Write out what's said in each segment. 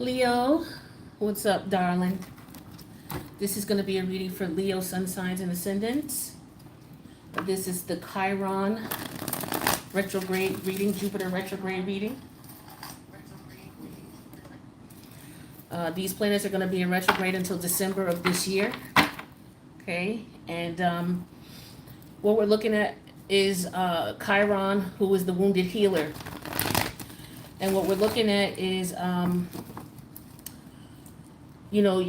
Leo, what's up, darling? This is going to be a reading for Leo, sun signs, and ascendants. This is the Chiron retrograde reading, Jupiter retrograde reading. These planets are going to be in retrograde until December of this year. Okay, and what we're looking at is Chiron, who is the wounded healer. And what we're looking at is, you know,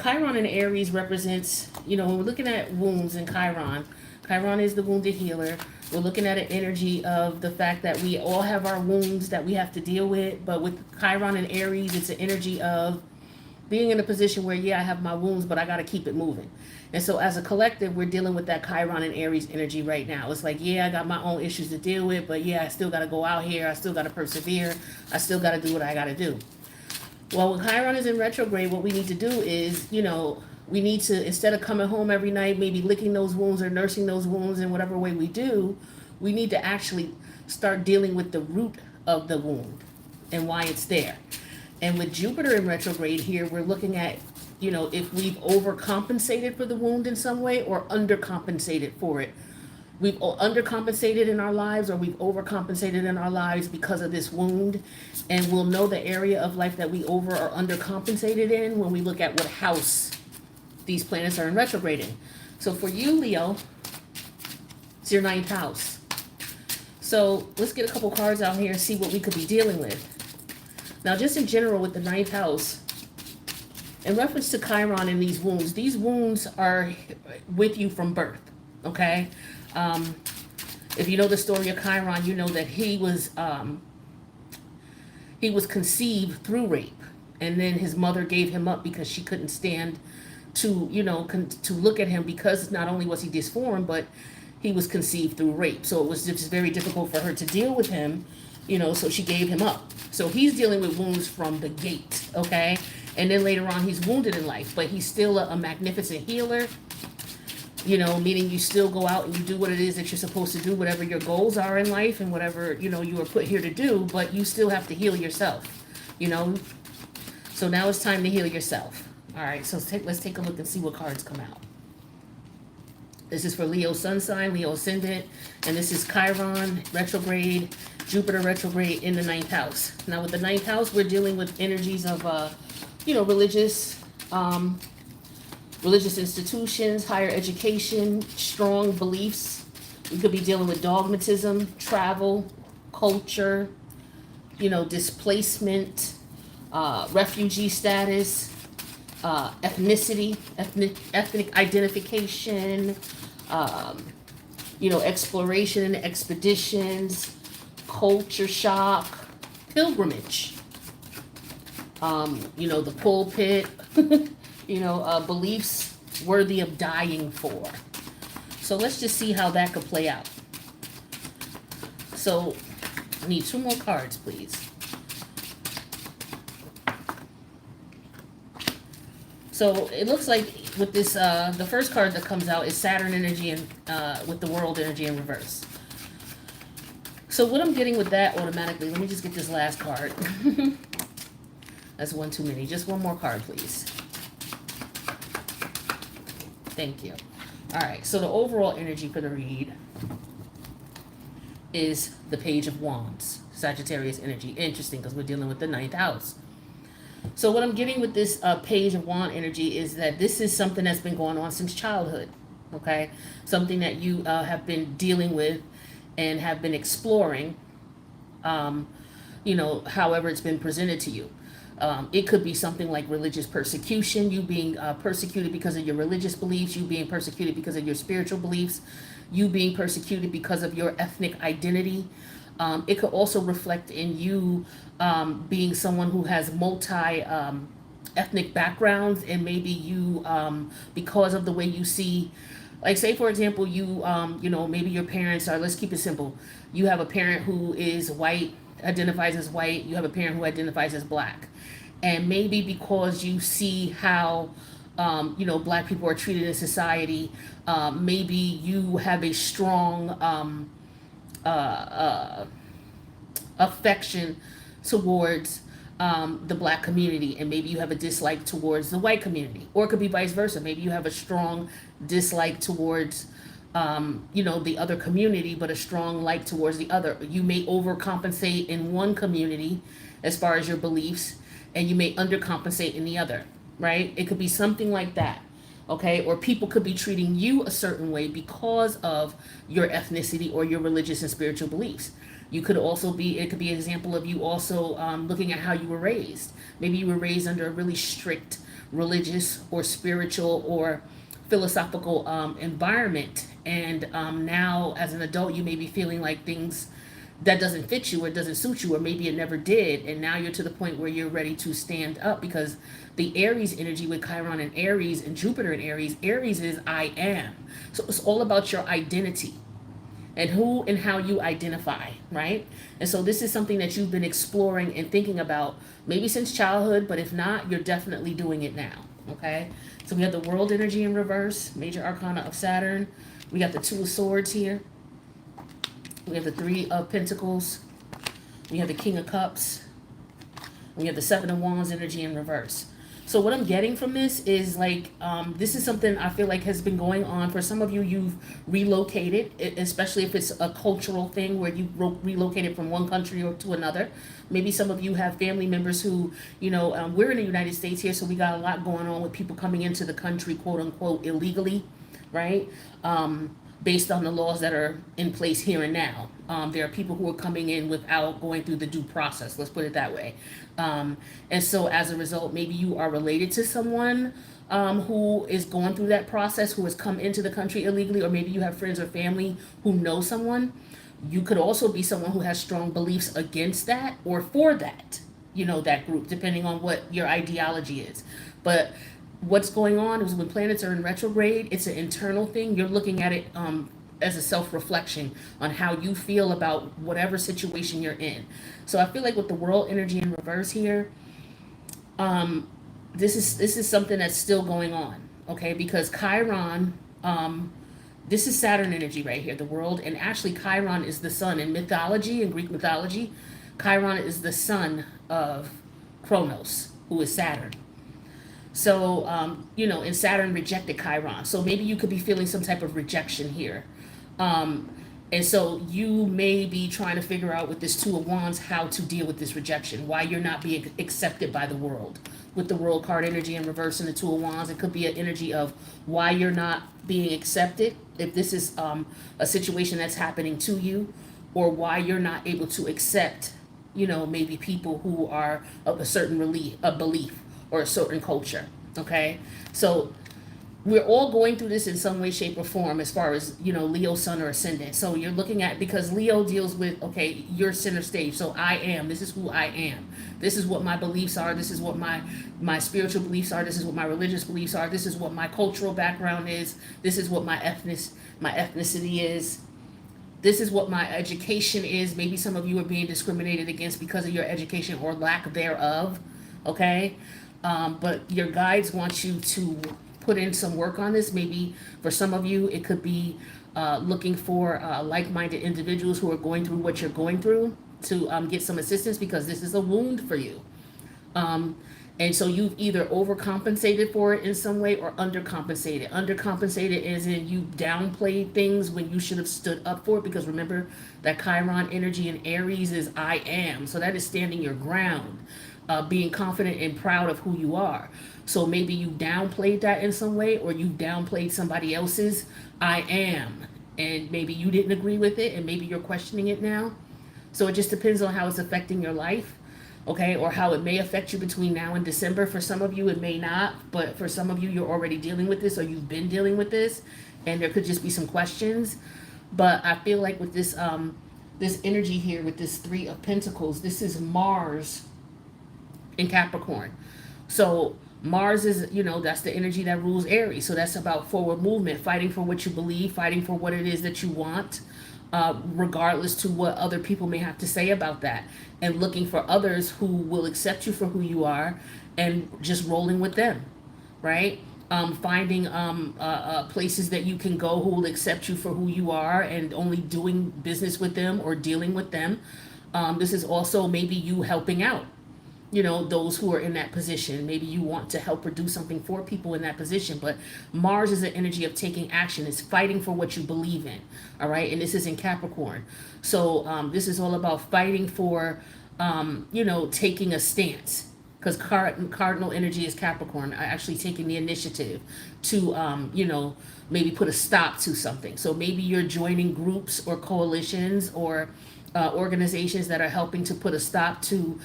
Chiron in Aries represents, when we're looking at wounds in Chiron, Chiron is the wounded healer. We're looking at an energy of the fact that we all have our wounds that we have to deal with, but with Chiron and Aries, it's an energy of being in a position where, yeah, I have my wounds, but I got to keep it moving. And so as a collective, we're dealing with that Chiron and Aries energy right now. It's like, yeah, I got my own issues to deal with, but yeah, I still got to go out here. I still got to persevere. I still got to do what I got to do. Well, when Chiron is in retrograde, what we need to do is, we need to, instead of coming home every night, maybe licking those wounds or nursing those wounds in whatever way we do, we need to actually start dealing with the root of the wound and why it's there. And with Jupiter in retrograde here, we're looking at, if we've overcompensated for the wound in some way or undercompensated for it. We've undercompensated in our lives or we've overcompensated in our lives because of this wound. And we'll know the area of life that we over or undercompensated in when we look at what house these planets are in retrograde in. So for you, Leo, it's your ninth house. So let's get a couple cards out here and see what we could be dealing with. Now, just in general with the ninth house, in reference to Chiron and these wounds are with you from birth, okay? If you know the story of Chiron, you know that he was conceived through rape, and then his mother gave him up because she couldn't stand to to look at him, because not only was he disformed, but he was conceived through rape. So it was just very difficult for her to deal with him, so she gave him up. So he's dealing with wounds from the gate, okay? And then later on, he's wounded in life, but he's still a magnificent healer. Meaning you still go out and you do what it is that you're supposed to do, whatever your goals are in life and whatever, you were put here to do, but you still have to heal yourself, So now it's time to heal yourself. All right, so let's take a look and see what cards come out. This is for Leo sun sign, Leo ascendant, and this is Chiron retrograde, Jupiter retrograde in the ninth house. Now with the ninth house, we're dealing with energies of, religious institutions, higher education, strong beliefs. We could be dealing with dogmatism, travel, culture, displacement, refugee status, ethnicity, ethnic identification, exploration and expeditions, culture shock, pilgrimage, the pulpit, beliefs worthy of dying for. So let's just see how that could play out. So I need two more cards, please. So it looks like with this, the first card that comes out is Saturn energy and with the world energy in reverse. So what I'm getting with that automatically, let me just get this last card. That's one too many. Just one more card, please. Thank you. All right, so the overall energy for the read is the Page of Wands, Sagittarius energy. Interesting, because we're dealing with the ninth house. So what I'm getting with this Page of Wand energy is that this is something that's been going on since childhood, okay? Something that you have been dealing with and have been exploring, however it's been presented to you. It could be something like religious persecution, you being persecuted because of your religious beliefs, you being persecuted because of your spiritual beliefs, you being persecuted because of your ethnic identity. It could also reflect in you being someone who has ethnic backgrounds, and maybe you, because of the way you see, like say for example, you, maybe your parents are, let's keep it simple. You have a parent who is white, identifies as white, you have a parent who identifies as black. And maybe because you see how, black people are treated in society, maybe you have a strong affection towards the black community, and maybe you have a dislike towards the white community, or it could be vice versa. Maybe you have a strong dislike towards the other community, but a strong like towards the other. You may overcompensate in one community as far as your beliefs, and you may undercompensate in the other, right? It could be something like that. Okay, or people could be treating you a certain way because of your ethnicity or your religious and spiritual beliefs. You could also be, it could be an example of you also looking at how you were raised. Maybe you were raised under a really strict religious or spiritual or philosophical environment, and now as an adult you may be feeling like things that doesn't fit you or doesn't suit you, or maybe it never did, and now you're to the point where you're ready to stand up, because the Aries energy with Chiron and Aries and Jupiter in Aries, Aries is I am. So it's all about your identity and who and how you identify, right? And so this is something that you've been exploring and thinking about maybe since childhood, but if not, you're definitely doing it now, okay? So we have the World energy in reverse, major arcana of Saturn. We got the Two of Swords here. We have the Three of Pentacles. We have the King of Cups. We have the Seven of Wands energy in reverse. So what I'm getting from this is like, this is something I feel like has been going on. For some of you, you've relocated, especially if it's a cultural thing where you relocated from one country or to another. Maybe some of you have family members who, we're in the United States here, so we got a lot going on with people coming into the country, quote unquote, illegally, right? Based on the laws that are in place here and now. There are people who are coming in without going through the due process, let's put it that way. And so as a result, maybe you are related to someone who is going through that process, who has come into the country illegally, or maybe you have friends or family who know someone. You could also be someone who has strong beliefs against that or for that, that group, depending on what your ideology is. But what's going on is when planets are in retrograde, it's an internal thing. You're looking at it as a self-reflection on how you feel about whatever situation you're in. So I feel like with the World energy in reverse here, this is something that's still going on, okay? Because Chiron, this is Saturn energy right here, the World, and actually Chiron is the sun. In mythology, in Greek mythology, Chiron is the son of Kronos, who is Saturn. So, and Saturn rejected Chiron. So maybe you could be feeling some type of rejection here. And so you may be trying to figure out with this Two of Wands how to deal with this rejection, why you're not being accepted by the world. With the World card energy in reverse and the Two of Wands, it could be an energy of why you're not being accepted, if this is a situation that's happening to you, or why you're not able to accept, maybe people who are of a certain belief or a certain culture, okay? So we're all going through this in some way, shape, or form as far as, Leo, Sun, or Ascendant. So you're looking at, because Leo deals with, okay, your center stage. So I am, this is who I am. This is what my beliefs are. This is what my spiritual beliefs are. This is what my religious beliefs are. This is what my cultural background is. This is what my ethnicity is. This is what my education is. Maybe some of you are being discriminated against because of your education or lack thereof, okay? But your guides want you to put in some work on this. Maybe for some of you, it could be looking for like-minded individuals who are going through what you're going through to get some assistance, because this is a wound for you. And so you've either overcompensated for it in some way or undercompensated. Undercompensated as in you downplayed things when you should have stood up for it, because remember that Chiron energy in Aries is I am. So that is standing your ground. Being confident and proud of who you are. So maybe you downplayed that in some way, or you downplayed somebody else's I am, and maybe you didn't agree with it, and maybe you're questioning it now. So it just depends on how it's affecting your life, okay, or how it may affect you between now and December. For some of you, it may not, but for some of you, you're already dealing with this, or you've been dealing with this, and there could just be some questions. But I feel like with this, this energy here, with this Three of Pentacles, this is Mars in Capricorn. So Mars is, that's the energy that rules Aries. So that's about forward movement, fighting for what you believe, fighting for what it is that you want, regardless to what other people may have to say about that, and looking for others who will accept you for who you are and just rolling with them, right? Finding places that you can go who will accept you for who you are and only doing business with them or dealing with them. This is also maybe you helping out. those who are in that position. Maybe you want to help or do something for people in that position, but Mars is an energy of taking action. It's fighting for what you believe in. All right. And this is in Capricorn. So this is all about fighting for, taking a stance. Because cardinal energy is Capricorn, actually taking the initiative to, maybe put a stop to something. So maybe you're joining groups or coalitions or organizations that are helping to put a stop to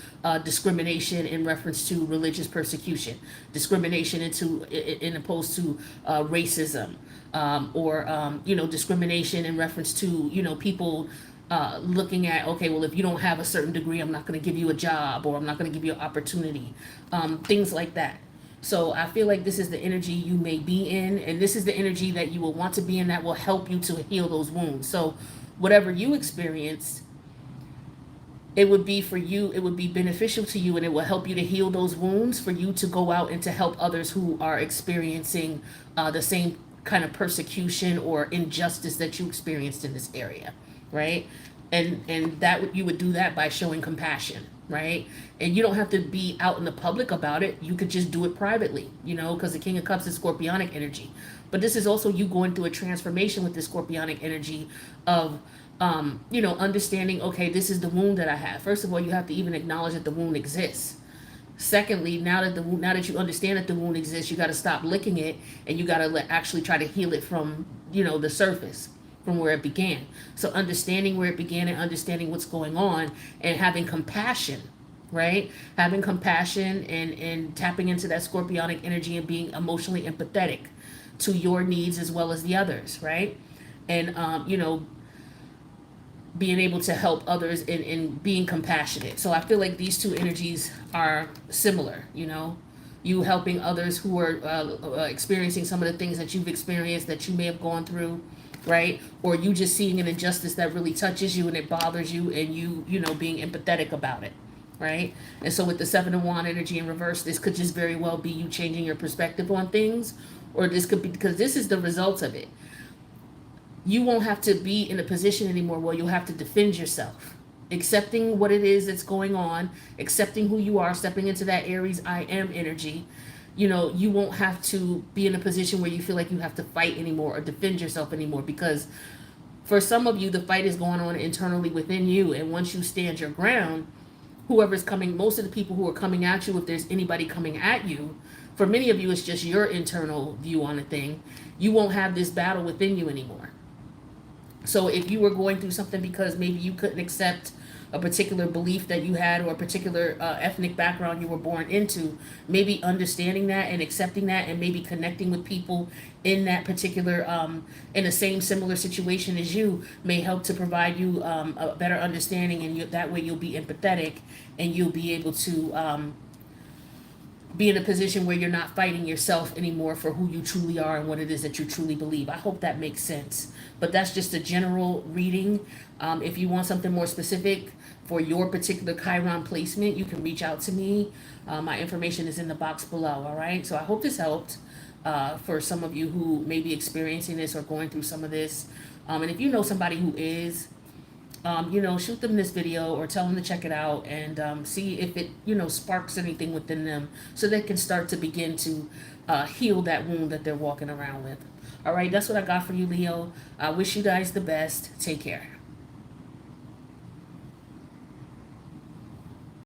discrimination in reference to religious persecution, discrimination in opposed to racism, or discrimination in reference to people looking at, okay, well, if you don't have a certain degree, I'm not going to give you a job, or I'm not going to give you an opportunity, things like that. So I feel like this is the energy you may be in, and this is the energy that you will want to be in that will help you to heal those wounds. So whatever you experienced, it would be for you, it would be beneficial to you, and it will help you to heal those wounds for you to go out and to help others who are experiencing the same kind of persecution or injustice that you experienced in this area, right? And that you would do that by showing compassion, right? And you don't have to be out in the public about it. You could just do it privately, because the King of Cups is Scorpionic energy. But this is also you going through a transformation with the Scorpionic energy of understanding, okay, this is the wound that I have. First of all, you have to even acknowledge that the wound exists. Secondly, now that you understand that the wound exists, you got to stop licking it, and you got to actually try to heal it from, the surface, from where it began. So understanding where it began and understanding what's going on and having compassion, right? Having compassion and tapping into that Scorpionic energy and being emotionally empathetic to your needs as well as the others, right? And, being able to help others and being compassionate. So I feel like these two energies are similar, you helping others who are experiencing some of the things that you've experienced, that you may have gone through, right? Or you just seeing an injustice that really touches you and it bothers you, and you being empathetic about it, right? And so with the Seven of Wands energy in reverse, this could just very well be you changing your perspective on things, or this could be, because this is the results of it. You won't have to be in a position anymore where you'll have to defend yourself. Accepting what it is that's going on, accepting who you are, stepping into that Aries I am energy. You won't have to be in a position where you feel like you have to fight anymore or defend yourself anymore, because for some of you, the fight is going on internally within you. And once you stand your ground, whoever's coming, most of the people who are coming at you, if there's anybody coming at you, for many of you, it's just your internal view on a thing. You won't have this battle within you anymore. So if you were going through something because maybe you couldn't accept a particular belief that you had, or a particular ethnic background you were born into, maybe understanding that and accepting that, and maybe connecting with people in that particular, in the same similar situation as you, may help to provide you a better understanding, and that way you'll be empathetic, and you'll be able to be in a position where you're not fighting yourself anymore for who you truly are and what it is that you truly believe. I hope that makes sense. But that's just a general reading. If you want something more specific for your particular Chiron placement, you can reach out to me. My information is in the box below, all right? So I hope this helped for some of you who may be experiencing this or going through some of this. And if you know somebody who is, shoot them this video or tell them to check it out, and see if it, sparks anything within them, so they can start to begin to heal that wound that they're walking around with. All right, that's what I got for you, Leo. I wish you guys the best. Take care.